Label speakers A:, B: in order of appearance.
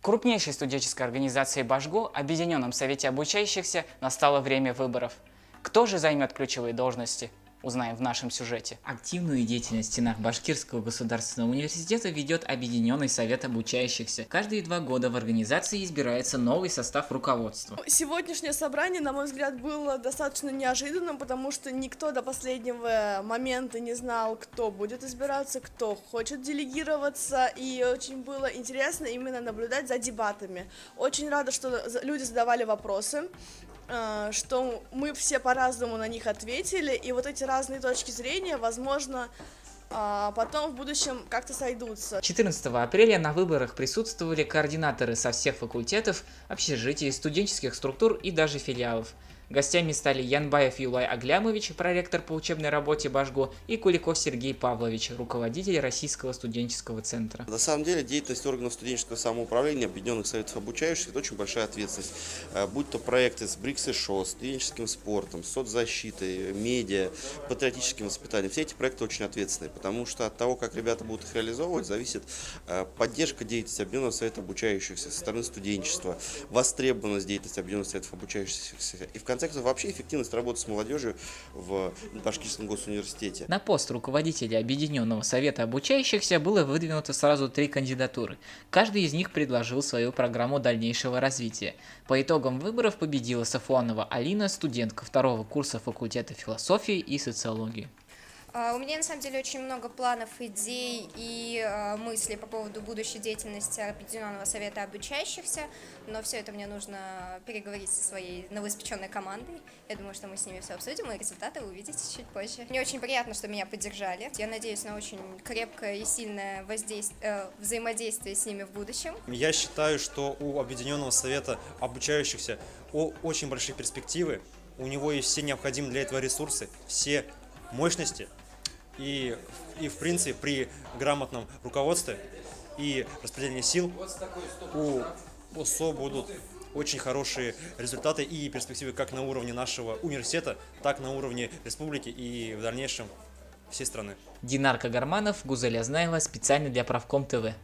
A: Крупнейшей студенческой организации Башгу, Объединенном совете обучающихся, настало время выборов. Кто же займет ключевые должности? Узнаем в нашем сюжете. Активную деятельность в стенах Башкирского государственного университета ведет Объединенный совет обучающихся. Каждые 2 года в организации избирается новый состав руководства.
B: Сегодняшнее собрание, на мой взгляд, было достаточно неожиданным, потому что никто до последнего момента не знал, кто будет избираться, кто хочет делегироваться, и очень было интересно именно наблюдать за дебатами. Очень рада, что люди задавали вопросы, что мы все по-разному на них ответили, и вот эти разные точки зрения, возможно, потом в будущем как-то сойдутся.
A: 14 апреля на выборах присутствовали координаторы со всех факультетов, общежитий, студенческих структур и даже филиалов. Гостями стали Янбаев Юлай Аглямович, проректор по учебной работе Башгу, и Куликов Сергей Павлович, руководитель Российского студенческого центра.
C: На самом деле деятельность органов студенческого самоуправления, Объединенных советов обучающихся – это очень большая ответственность. Будь то проекты с БРИКС и ШОС, студенческим спортом, соцзащитой, медиа, патриотическим воспитанием. Все эти проекты очень ответственные, потому что от того, как ребята будут их реализовывать, зависит поддержка деятельности Объединенного совета обучающихся со стороны студенчества, востребованность деятельности Объединенных советов обучающихся и в конце концов вообще эффективность работы с молодежью в Башкирском госуниверситете.
A: На пост руководителя Объединенного совета обучающихся было выдвинуто сразу 3 кандидатуры. Каждый из них предложил свою программу дальнейшего развития. По итогам выборов победила Сафуанова Алина, студентка 2-го курса факультета философии и социологии.
D: У меня на самом деле очень много планов, идей и мыслей по поводу будущей деятельности Объединенного совета обучающихся, но все это мне нужно переговорить со своей новоиспеченной командой. Я думаю, что мы с ними все обсудим, и результаты вы увидите чуть позже. Мне очень приятно, что меня поддержали. Я надеюсь на очень крепкое и сильное взаимодействие с ними в будущем.
E: Я считаю, что у Объединенного совета обучающихся очень большие перспективы. У него есть все необходимые для этого ресурсы, все мощности. И в принципе, при грамотном руководстве и распределении сил у ОСО будут очень хорошие результаты и перспективы как на уровне нашего университета, так и на уровне республики и в дальнейшем всей страны.
A: Динар Кагарманов, Гузель Азнаева, специально для Правком ТВ.